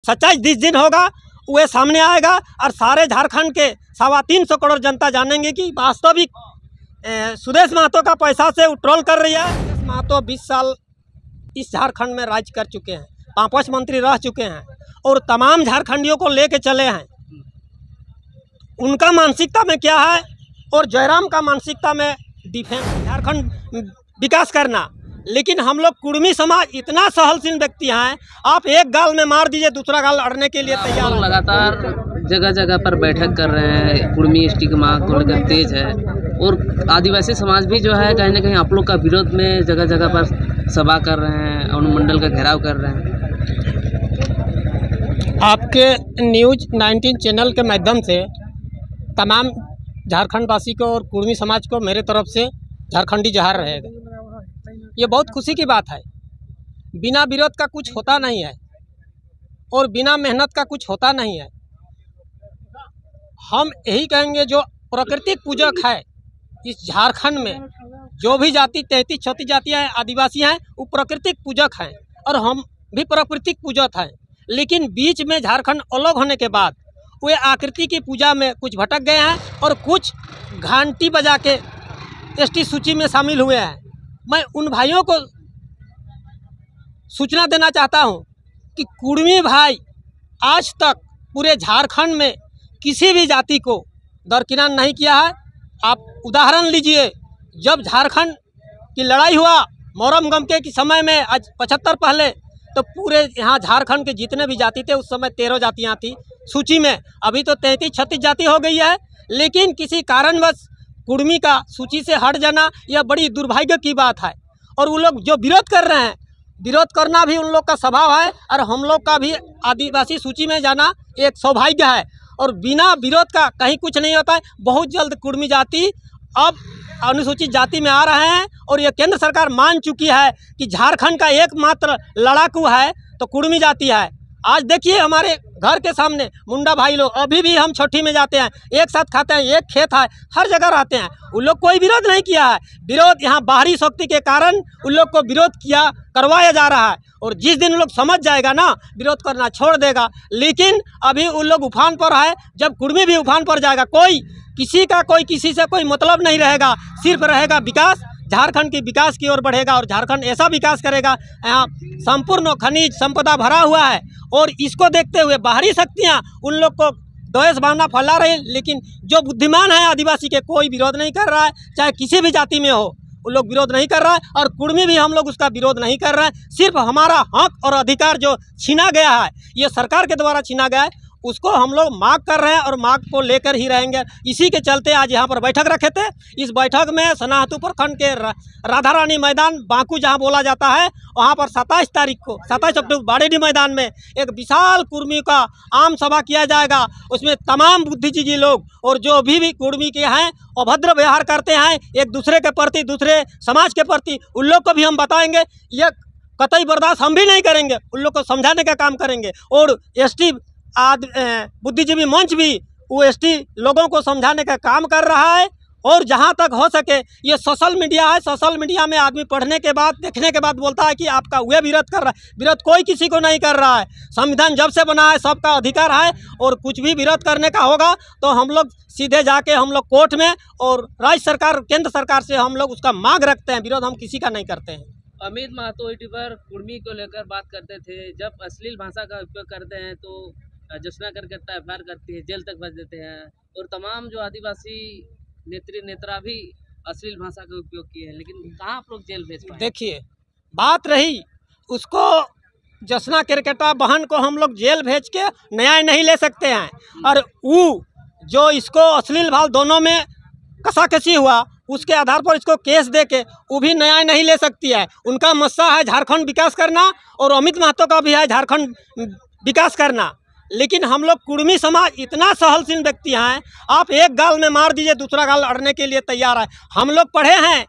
सच्चाई जिस दिन होगा वह सामने आएगा और सारे झारखंड के 325 करोड़ जनता जानेंगे कि वास्तविक सुदेश महतो का पैसा से ट्रोल कर रही है। सुदेश महतो 20 साल इस झारखंड में राज कर चुके हैं, 5 मंत्री रह चुके हैं और तमाम झारखंडियों को लेके चले हैं। उनका मानसिकता में क्या है और जयराम का मानसिकता में डिफेंस, झारखंड विकास करना। लेकिन हम लोग कुर्मी समाज इतना सहनशील व्यक्ति हैं, आप एक गाल में मार दीजिए दूसरा गाल अड़ने के लिए तैयार है। लगातार जगह जगह पर बैठक कर रहे हैं, कुर्मी एसटी की मांग को लेकर तेज है और आदिवासी समाज भी जो है कहीं ना कहीं आप लोग का विरोध में जगह जगह पर सभा कर रहे हैं, अनुमंडल का घेराव कर रहे हैं। आपके न्यूज़ 19 चैनल के माध्यम से तमाम झारखंड वासी को और कुर्मी समाज को मेरे तरफ से झारखंडी जोहार रहेगा। ये बहुत खुशी की बात है। बिना विरोध का कुछ होता नहीं है और बिना मेहनत का कुछ होता नहीं है। हम यही कहेंगे, जो प्राकृतिक पूजक है इस झारखंड में, जो भी जाति 33-36 जातियाँ हैं, आदिवासी हैं, वो प्राकृतिक पूजक हैं और हम भी प्राकृतिक पूजक हैं। लेकिन बीच में झारखंड अलग होने के बाद वे आकृति की पूजा में कुछ भटक गए हैं और कुछ घंटी बजा के एसटी सूची में शामिल हुए हैं। मैं उन भाइयों को सूचना देना चाहता हूं कि कुर्मी भाई आज तक पूरे झारखंड में किसी भी जाति को दरकिनार नहीं किया है। आप उदाहरण लीजिए, जब झारखंड की लड़ाई हुआ मोहर्रम गमके के समय में, आज 75 पहले, तो पूरे यहाँ झारखंड के जितने भी जाति थे उस समय 13 जातियाँ थी सूची में। अभी तो 33-36 जाति हो गई है। लेकिन किसी कारणवश कुर्मी का सूची से हट जाना यह बड़ी दुर्भाग्य की बात है। और वो लोग जो विरोध कर रहे हैं, विरोध करना भी उन लोग का स्वभाव है और हम लोग का भी आदिवासी सूची में जाना एक सौभाग्य है। और बिना विरोध का कहीं कुछ नहीं होता है। बहुत जल्द कुर्मी जाति अब अनुसूचित जाति में आ रहे हैं और ये केंद्र सरकार मान चुकी है कि झारखंड का एकमात्र लड़ाकू है तो कुर्मी जाति है। आज देखिए हमारे घर के सामने मुंडा भाई लोग, अभी भी हम छठी में जाते हैं, एक साथ खाते हैं, एक खेत है, हर जगह रहते हैं। उन लोग कोई विरोध नहीं किया है। विरोध यहाँ बाहरी शक्ति के कारण उन लोग को विरोध करवाया जा रहा है। और जिस दिन उन लोग समझ जाएगा ना, विरोध करना छोड़ देगा। लेकिन अभी उन लोग उफान पर है, जब कुर्मी भी उफान पर जाएगा, कोई किसी से कोई मतलब नहीं रहेगा, सिर्फ रहेगा विकास। झारखंड की विकास की ओर बढ़ेगा और झारखंड ऐसा विकास करेगा। यहाँ संपूर्ण खनिज संपदा भरा हुआ है और इसको देखते हुए बाहरी शक्तियाँ उन लोग को द्वेष भावना फैला रही। लेकिन जो बुद्धिमान है आदिवासी के, कोई विरोध नहीं कर रहा है, चाहे किसी भी जाति में हो, उन लोग विरोध नहीं कर रहा है। और कुर्मी भी हम लोग उसका विरोध नहीं कर रहे हैं। सिर्फ हमारा हक और अधिकार जो छीना गया है, ये सरकार के द्वारा छीना गया है, उसको हम लोग मांग कर रहे हैं और मांग को लेकर ही रहेंगे। इसी के चलते आज यहाँ पर बैठक रखे थे। इस बैठक में सनाहतू प्रखंड के राधा रानी मैदान बांकू जहाँ बोला जाता है, वहाँ पर 27 अक्टूबर बाड़ेडी मैदान में एक विशाल कुर्मी का आम सभा किया जाएगा। उसमें तमाम बुद्धिजीवी लोग और जो भी कुर्मी के हैं अभद्र व्यवहार करते हैं एक दूसरे के प्रति, दूसरे समाज के प्रति, उन लोग को भी हम बताएंगे। ये कतई बर्दाश्त हम भी नहीं करेंगे। उन लोग को समझाने का काम करेंगे। और एसटी बुद्धिजीवी मंच भी वो एसटी लोगों को समझाने का काम कर रहा है। और जहां तक हो सके, ये सोशल मीडिया है, सोशल मीडिया में आदमी पढ़ने के बाद, देखने के बाद बोलता है कि आपका वह विरोध कर रहा है। विरोध कोई किसी को नहीं कर रहा है। संविधान जब से बना है सबका अधिकार है। और कुछ भी विरोध करने का होगा तो हम लोग सीधे जाके हम लोग कोर्ट में और राज्य सरकार, केंद्र सरकार से हम लोग उसका मांग रखते हैं। विरोध हम किसी का नहीं करते हैं। अमित महतो यूट्यूबर कुर्मी को लेकर बात करते थे, जब अश्लील भाषा का उपयोग करते हैं तो जश्ना करके एफआईआर करती है, जेल तक भेज देते हैं। और तमाम जो आदिवासी नेता भी अश्लील भाषा का उपयोग किए हैं, लेकिन कहाँ आप लोग जेल भेज पाए? देखिए, बात रही उसको जसना केरकेटा बहन को हम लोग जेल भेज के न्याय नहीं ले सकते हैं। और वो जो इसको अश्लील भाव दोनों में कसाकसी हुआ, उसके आधार पर इसको केस दे के वो भी न्याय नहीं ले सकती है। उनका मस्सा है झारखंड विकास करना और अमित महतो का भी है झारखंड विकास करना। लेकिन हम लोग कुर्मी समाज इतना सहनशील व्यक्ति हैं, आप एक गाल में मार दीजिए दूसरा गाल अड़ने के लिए तैयार है। हम लोग पढ़े हैं,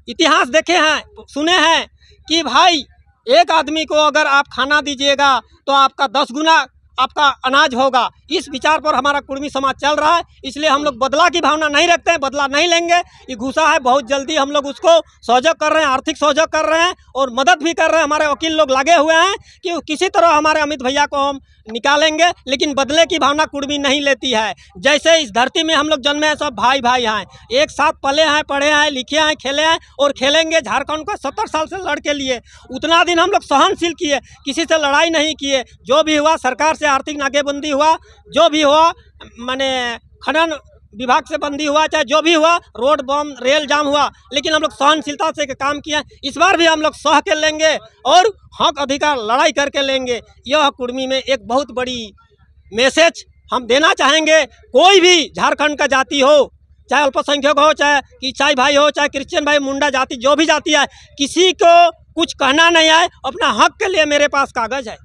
इतिहास देखे हैं, सुने हैं कि भाई एक आदमी को अगर आप खाना दीजिएगा तो आपका 10 गुना आपका अनाज होगा। इस विचार पर हमारा कुर्मी समाज चल रहा है, इसलिए हम लोग बदला की भावना नहीं रखते हैं, बदला नहीं लेंगे। ये घुसा है, बहुत जल्दी हम लोग उसको सहयोग कर रहे हैं, आर्थिक सहयोग कर रहे हैं और मदद भी कर रहे हैं। हमारे वकील लोग लगे हुए हैं कि किसी तरह हमारे अमित भैया को हम निकालेंगे, लेकिन बदले की भावना कुर्मी नहीं लेती है। जैसे इस धरती में हम लोग जन्मे हैं, सब भाई भाई हैं, एक साथ पले हैं, पढ़े हैं, लिखे हैं, खेले हैं और खेलेंगे। झारखंड को 70 साल से लड़ के लिए उतना दिन हम लोग सहनशील किए, किसी से लड़ाई नहीं किए। जो भी हुआ सरकार से आर्थिक नाकेबंदी हुआ, जो भी हुआ माने खनन विभाग से बंदी हुआ, चाहे जो भी हुआ, रोड बम रेल जाम हुआ, लेकिन हम लोग सहनशीलता से काम किए। इस बार भी हम लोग सह के लेंगे और हक अधिकार लड़ाई करके लेंगे। यह कुर्मी में एक बहुत बड़ी मैसेज हम देना चाहेंगे। कोई भी झारखंड का जाति हो, चाहे अल्पसंख्यक हो, चाहे ईसाई भाई हो, चाहे क्रिश्चियन भाई, मुंडा जाति, जो भी जाति है, किसी को कुछ कहना नहीं है। अपना हक के लिए मेरे पास कागज़ है,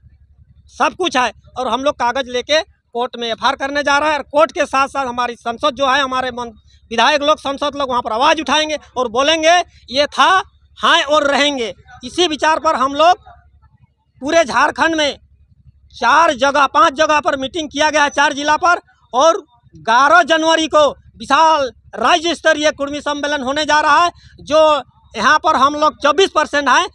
सब कुछ है और हम लोग कागज़ लेके कोर्ट में एफआईआर करने जा रहा है। और कोर्ट के साथ साथ हमारी संसद जो है, हमारे विधायक लोग, सांसद लोग वहाँ पर आवाज़ उठाएंगे और बोलेंगे ये था, हाँ और रहेंगे। इसी विचार पर हम लोग पूरे झारखंड में 4 जगह 5 जगह पर मीटिंग किया गया है, 4 जिला पर, और 11 जनवरी को विशाल राज्य स्तरीय कुर्मी सम्मेलन होने जा रहा है। जो यहाँ पर हम लोग 24% हैं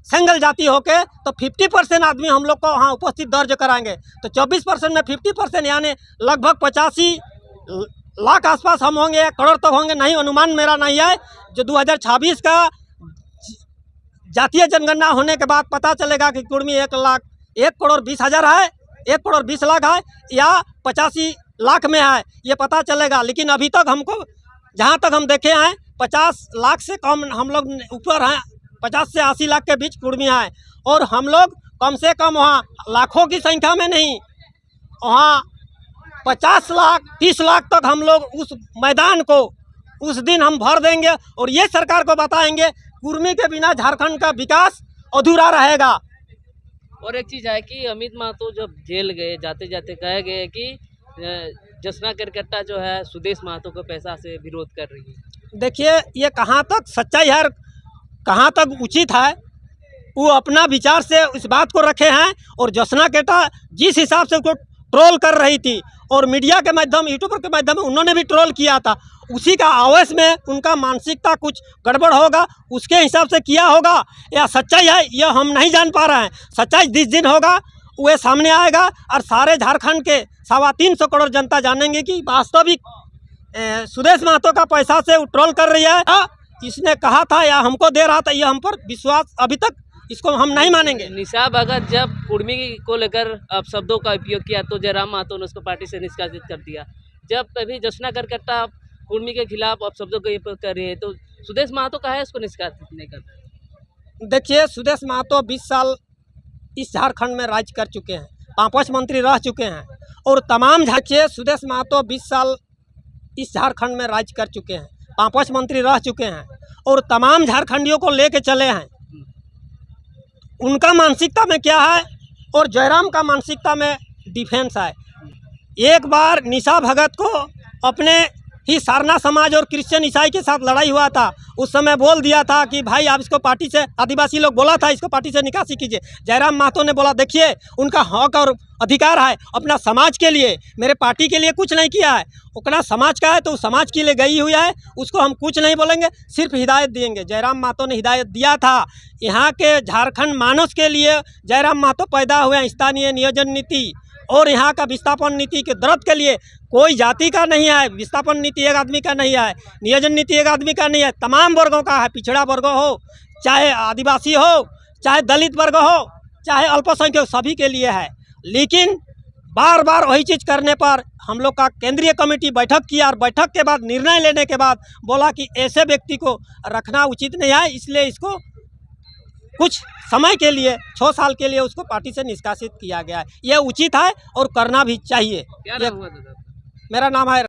सिंगल जाति होके, तो 50% आदमी हम लोग को वहाँ उपस्थित दर्ज कराएंगे। तो 24% में 50% यानी लगभग 85 लाख आसपास हम होंगे, 1 करोड़ तक होंगे, नहीं अनुमान मेरा नहीं है। जो 2026 का जातीय जनगणना होने के बाद पता चलेगा कि कुर्मी 1 करोड़ 20 हज़ार है, 1 करोड़ 20 लाख है या 85 लाख में है, ये पता चलेगा। लेकिन अभी तक हमको जहाँ तक हम देखे हैं 50 लाख से कम हम लोग ऊपर हैं, 50 से 80 लाख के बीच कुर्मी है। और हम लोग कम से कम वहाँ लाखों की संख्या में नहीं, वहाँ 50 लाख 30 लाख तक हम लोग उस मैदान को उस दिन हम भर देंगे और ये सरकार को बताएंगे कुर्मी के बिना झारखंड का विकास अधूरा रहेगा। और एक चीज़ है कि अमित महतो जब जेल गए, जाते जाते कहे गए कि जसना केरकेट्टा जो है सुदेश महतो को पैसा से विरोध कर रही है। देखिए ये कहाँ तक सच्चाई है, कहाँ तक उचित है, वो अपना विचार से इस बात को रखे हैं। और जसना केरकेट्टा जिस हिसाब से उसको ट्रोल कर रही थी और मीडिया के माध्यम, यूट्यूबर के माध्यम में उन्होंने भी ट्रोल किया था, उसी का आवेश में उनका मानसिकता कुछ गड़बड़ होगा, उसके हिसाब से किया होगा। या सच्चाई है यह हम नहीं जान पा रहे हैं। सच्चाई जिस दिन होगा वह सामने आएगा और सारे झारखंड के 325 करोड़ जनता जानेंगे कि वास्तविक सुदेश महतो का पैसा से वो ट्रोल कर रही है। इसने कहा था या हमको दे रहा था, यह हम पर विश्वास अभी तक इसको हम नहीं मानेंगे। निशा भगत जब कुर्मी को लेकर अब शब्दों का उपयोग किया तो जयराम महतो ने उसको पार्टी से निष्कासित कर दिया। जब कभी जसना केरकेट्टा कुर्मी के खिलाफ अब शब्दों का उपयोग कर रही है तो सुदेश महतो का है उसको निष्कासित नहीं कर रहे। देखिए सुदेश महतो 20 साल इस झारखंड में राज कर चुके हैं, 5 मंत्री रह चुके हैं और तमाम सुदेश महतो 20 साल इस झारखंड में राज कर चुके हैं, 5 मंत्री रह चुके हैं और तमाम झारखंडियों को लेके चले हैं। उनका मानसिकता में क्या है और जयराम का मानसिकता में डिफेंस है। एक बार निशा भगत को अपने ही सारना समाज और क्रिश्चियन ईसाई के साथ लड़ाई हुआ था, उस समय बोल दिया था कि भाई आप इसको पार्टी से, आदिवासी लोग बोला था इसको पार्टी से निकासी कीजिए। जयराम महतो ने बोला देखिए उनका हक और अधिकार है, अपना समाज के लिए, मेरे पार्टी के लिए कुछ नहीं किया है, अपना समाज का है तो समाज के लिए गई हुई है, उसको हम कुछ नहीं बोलेंगे, सिर्फ हिदायत देंगे। जयराम महतो ने हिदायत दिया था यहाँ के झारखंड मानस के लिए। जयराम महतो पैदा हुए स्थानीय नियोजन नीति और यहाँ का विस्थापन नीति के दर्द के लिए। कोई जाति का नहीं है, विस्थापन नीति एक आदमी का नहीं है, नियोजन नीति एक आदमी का नहीं है, तमाम वर्गों का है। पिछड़ा वर्ग हो, चाहे आदिवासी हो, चाहे दलित वर्ग हो, चाहे अल्पसंख्यक, सभी के लिए है। लेकिन बार बार वही चीज़ करने पर हम लोग का केंद्रीय कमेटी बैठक किया और बैठक के बाद निर्णय लेने के बाद बोला कि ऐसे व्यक्ति को रखना उचित नहीं है, इसलिए इसको कुछ समय के लिए 6 साल के लिए उसको पार्टी से निष्कासित किया गया है। यह उचित है और करना भी चाहिए। क्या नाम हुआ था? मेरा नाम है